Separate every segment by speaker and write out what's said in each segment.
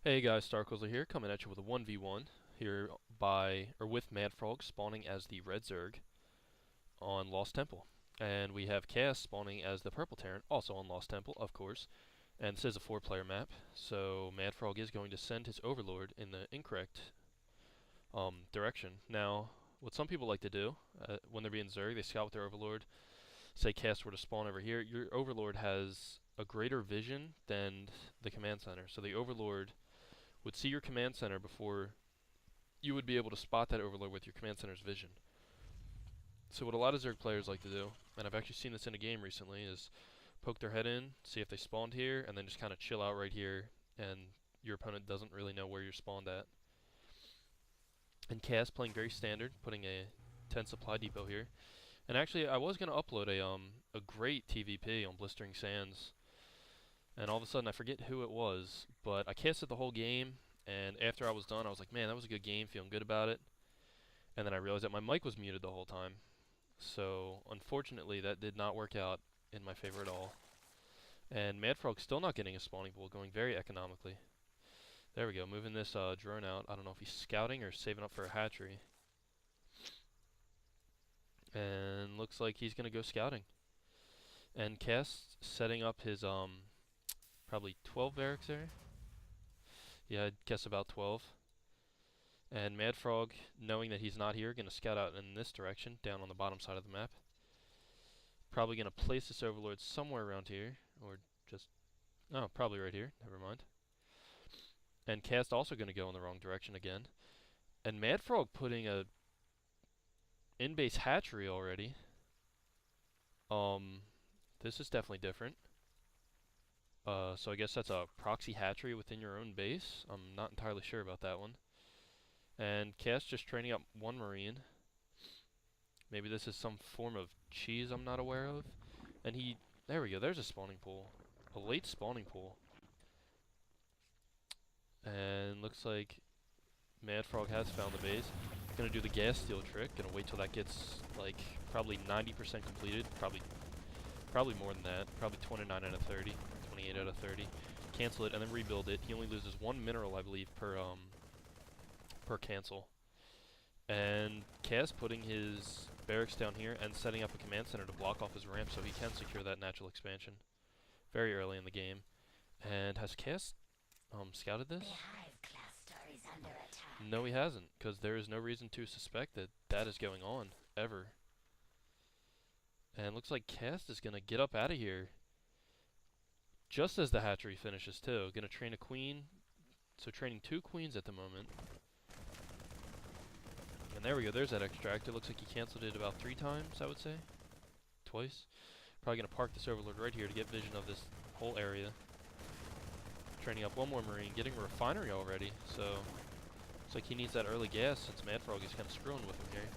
Speaker 1: Hey guys, Starcozler here, coming at you with a 1v1 here with MadFrog spawning as the red zerg on Lost Temple. And we have Chaos spawning as the purple Terran, also on Lost Temple, of course. And this is a 4-player map, so MadFrog is going to send his overlord in the incorrect direction. Now, what some people like to do, when they're being zerg, they scout with their overlord. Say Chaos were to spawn over here, your overlord has a greater vision than the command center. So the overlord would see your command center before you would be able to spot that overlord with your command center's vision. So what a lot of Zerg players like to do, and I've actually seen this in a game recently, is poke their head in, see if they spawned here, and then just kind of chill out right here, and your opponent doesn't really know where you're spawned at. And Chaos playing very standard, putting a 10 supply depot here. And actually, I was going to upload a great TVP on Blistering Sands, and all of a sudden I forget who it was, but I casted the whole game, and after I was done, I was like, man, that was a good game, feeling good about it. And then I realized that my mic was muted the whole time. So, unfortunately, that did not work out in my favor at all. And MadFrog's still not getting a spawning pool, going very economically. There we go, moving this drone out. I don't know if he's scouting or saving up for a hatchery. And looks like he's going to go scouting. And Cast setting up his probably 12 barracks there. Yeah, I'd guess about 12. And MadFrog, knowing that he's not here, going to scout out in this direction, down on the bottom side of the map. Probably going to place this overlord somewhere around here, or just, oh, probably right here, never mind. And Cast also going to go in the wrong direction again. And MadFrog putting a in-base hatchery already. This is definitely different. So I guess that's a proxy hatchery within your own base. I'm not entirely sure about that one. And Cass just training up one marine. Maybe this is some form of cheese I'm not aware of. And there we go, there's a spawning pool. A late spawning pool. And looks like MadFrog has found the base. Gonna do the gas steal trick. Gonna wait till that gets like probably 90% completed. Probably more than that. Probably 29 out of 30. 28 out of 30. Cancel it and then rebuild it. He only loses 1 mineral, I believe, per cancel. And Cass putting his barracks down here and setting up a command center to block off his ramp so he can secure that natural expansion very early in the game. And has Cass scouted this? No, he hasn't, because there is no reason to suspect that that is going on, ever. And looks like Cass is going to get up out of here just as the hatchery finishes, too. Going to train a queen. So training 2 queens at the moment. And there we go, there's that extract. It looks like he cancelled it about 3 times, I would say. Twice. Probably going to park this overlord right here to get vision of this whole area. Training up 1 more marine, getting a refinery already, so looks like he needs that early gas since MadFrog is kind of screwing with him here.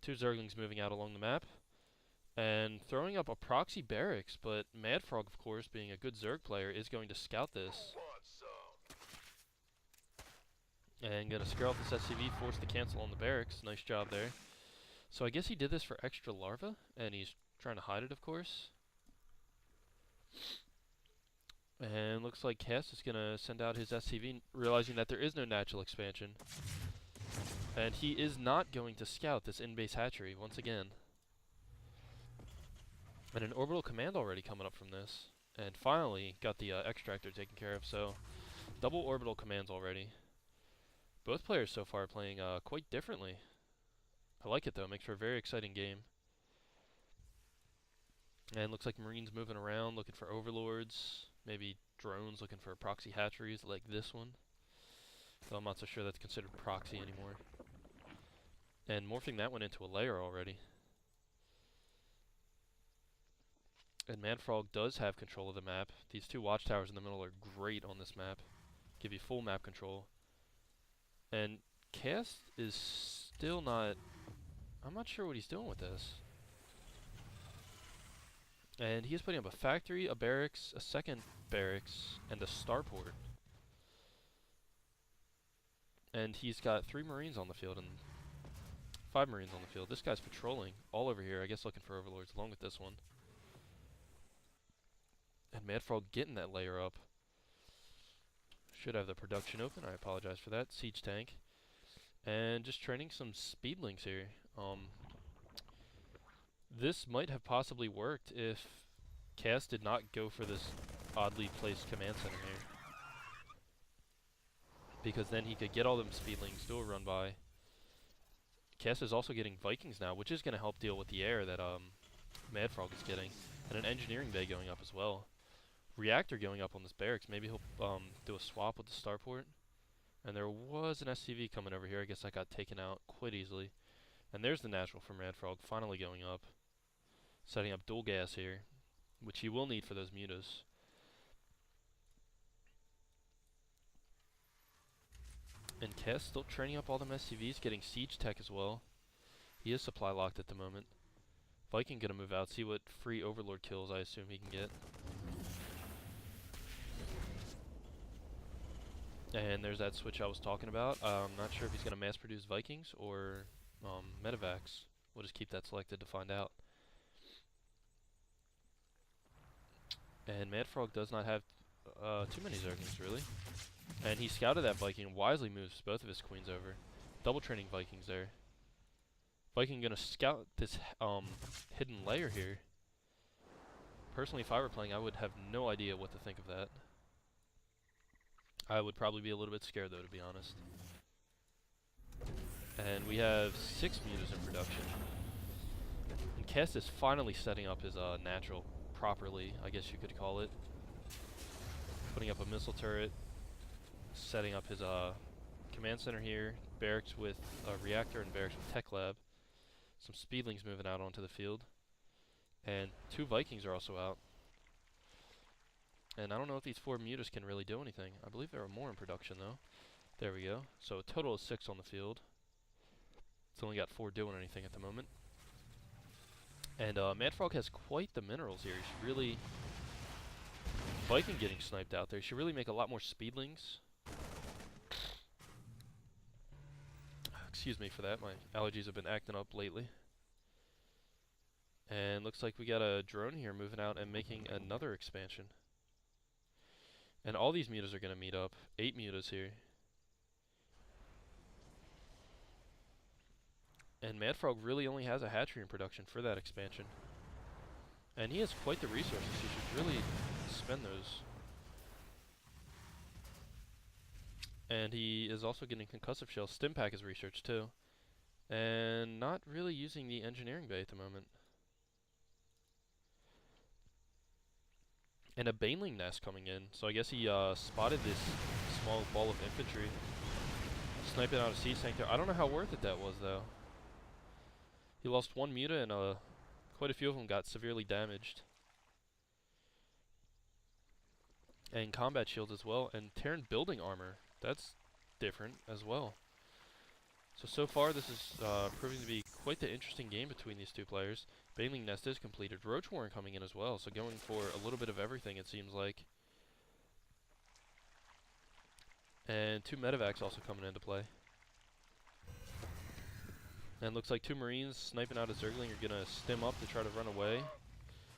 Speaker 1: 2 zerglings moving out along the map. And throwing up a proxy barracks, but MadFrog, of course, being a good zerg player, is going to scout this. And gonna scare off this SCV, force the cancel on the barracks. Nice job there. So I guess he did this for extra larva, and he's trying to hide it, of course. And looks like Cass is gonna send out his SCV, realizing that there is no natural expansion. And he is not going to scout this in-base hatchery once again. And an orbital command already coming up from this. And finally got the extractor taken care of, so double orbital commands already. Both players so far playing quite differently. I like it though, makes for a very exciting game. And looks like Marines moving around, looking for overlords. Maybe drones looking for proxy hatcheries like this one. Though I'm not so sure that's considered proxy anymore. And morphing that one into a layer already. And MadFrog does have control of the map. These 2 watchtowers in the middle are great on this map. Give you full map control. And Cast is still not... I'm not sure what he's doing with this. And he is putting up a factory, a barracks, a second barracks, and a starport. And he's got 3 marines on the field and 5 marines on the field. This guy's patrolling all over here, I guess looking for overlords, along with this one. And MadFrog getting that layer up. Should have the production open. I apologize for that. Siege tank. And just training some speedlings here. This might have possibly worked if Cass did not go for this oddly placed command center here. Because then he could get all them speedlings, do a run by. Cass is also getting Vikings now, which is going to help deal with the air that MadFrog is getting. And an engineering bay going up as well. Reactor going up on this barracks. Maybe he'll do a swap with the starport. And there was an SCV coming over here. I guess that got taken out quite easily. And there's the natural for MadFrog finally going up. Setting up dual gas here, which he will need for those mutas. And Cass still training up all them SCVs, getting siege tech as well. He is supply locked at the moment. Viking gonna move out, see what free overlord kills I assume he can get. And there's that switch I was talking about. I'm not sure if he's gonna mass produce Vikings or medevacs. We'll just keep that selected to find out. And MadFrog does not have too many zerglings really. And he scouted that Viking, wisely moves both of his queens over. Double training Vikings there. Viking gonna scout this hidden layer here. Personally, if I were playing, I would have no idea what to think of that. I would probably be a little bit scared though, to be honest. And we have 6 mutas in production. And Cass is finally setting up his natural properly, I guess you could call it. Putting up a missile turret. Setting up his command center here. Barracks with a reactor and barracks with tech lab. Some speedlings moving out onto the field. And 2 Vikings are also out. And I don't know if these 4 mutas can really do anything. I believe there are more in production though. There we go. So a total of 6 on the field. It's only got 4 doing anything at the moment. And MadFrog has quite the minerals here. He should really... Viking getting sniped out there. He should really make a lot more speedlings. Excuse me for that. My allergies have been acting up lately. And looks like we got a drone here moving out and making another expansion. And all these mutas are going to meet up. 8 mutas here. And MadFrog really only has a hatchery in production for that expansion. And he has quite the resources. He should really spend those. And he is also getting concussive shell. Stimpack is researched too. And not really using the engineering bay at the moment. And a baneling nest coming in. So I guess he spotted this small ball of infantry. Sniping out a siege tank there. I don't know how worth it that was though. He lost 1 muta and quite a few of them got severely damaged. And combat shields as well. And Terran building armor. That's different as well. So far this is proving to be quite the interesting game between these 2 players. Baneling Nest is completed. Roach Warren coming in as well, so going for a little bit of everything it seems like. And 2 medevacs also coming into play. And looks like 2 Marines sniping out a Zergling are going to stim up to try to run away.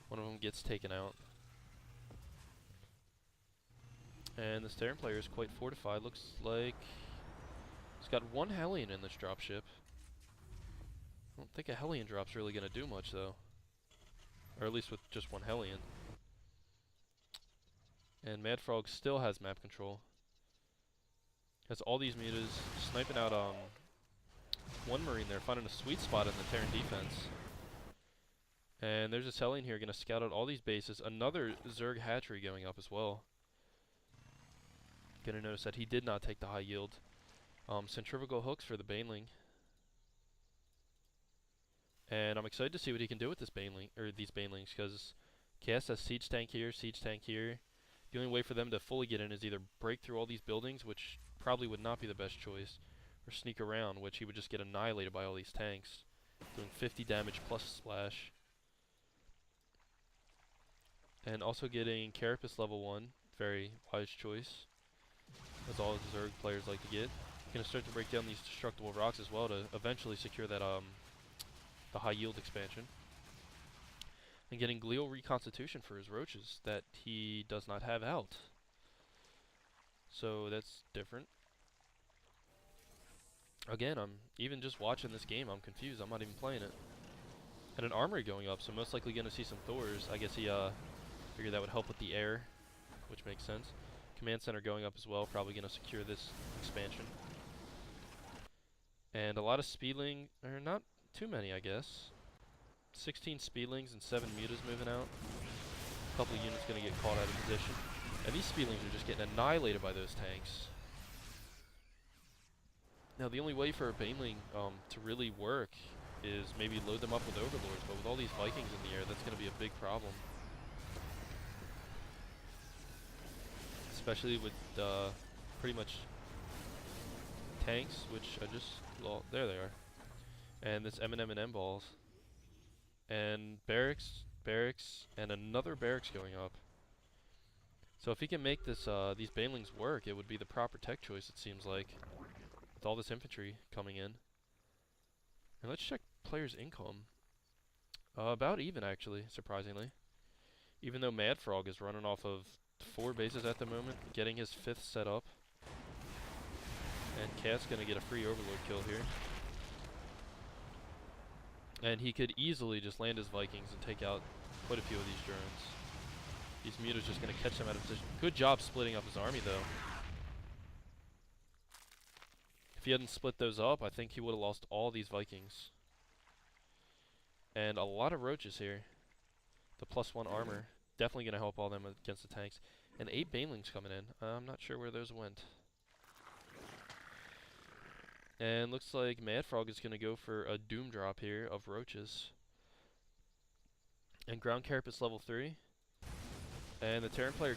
Speaker 1: One of them gets taken out. And this Terran player is quite fortified. Looks like he's got 1 Hellion in this dropship. I don't think a Hellion drop's really going to do much though. Or at least with just 1 Hellion. And MadFrog still has map control. Has all these mutas sniping out 1 Marine there, finding a sweet spot in the Terran defense. And there's a Hellion here going to scout out all these bases. Another Zerg hatchery going up as well. Gonna notice that he did not take the high yield. Centrifugal hooks for the baneling. And I'm excited to see what he can do with this baneling, or these banelings, because Cass has siege tank here, siege tank here. The only way for them to fully get in is either break through all these buildings, which probably would not be the best choice, or sneak around, which he would just get annihilated by all these tanks, doing 50 damage plus splash. And also getting Carapace level 1, very wise choice. That's all Zerg players like to get. Gonna start to break down these destructible rocks as well to eventually secure that the high yield expansion. And getting glial reconstitution for his roaches that he does not have out. So that's different. Again, I'm even just watching this game, I'm confused. I'm not even playing it. And an armory going up, so most likely going to see some Thors. I guess he figured that would help with the air, which makes sense. Command center going up as well, probably going to secure this expansion. And a lot of speedling, or not too many, I guess. 16 speedlings and 7 mutas moving out. A couple of units going to get caught out of position. And these speedlings are just getting annihilated by those tanks. Now the only way for a baneling to really work is maybe load them up with overlords, but with all these Vikings in the air, that's going to be a big problem. Especially with pretty much tanks, which I just, well, there they are. And this M&M balls. And barracks, and another barracks going up. So if he can make this these banelings work, it would be the proper tech choice, it seems like. With all this infantry coming in. And let's check players' income. About even, actually, surprisingly. Even though MadFrog is running off of 4 bases at the moment, getting his 5th set up. And Cat's gonna get a free overlord kill here. And he could easily just land his Vikings and take out quite a few of these drones. These mutas just gonna catch them out of position. Good job splitting up his army, though. If he hadn't split those up, I think he would have lost all these Vikings. And a lot of roaches here. The +1 armor. Definitely going to help all them against the tanks. And 8 banelings coming in. I'm not sure where those went. And looks like MadFrog is going to go for a doom drop here of roaches. And ground carapace level 3. And the Terran player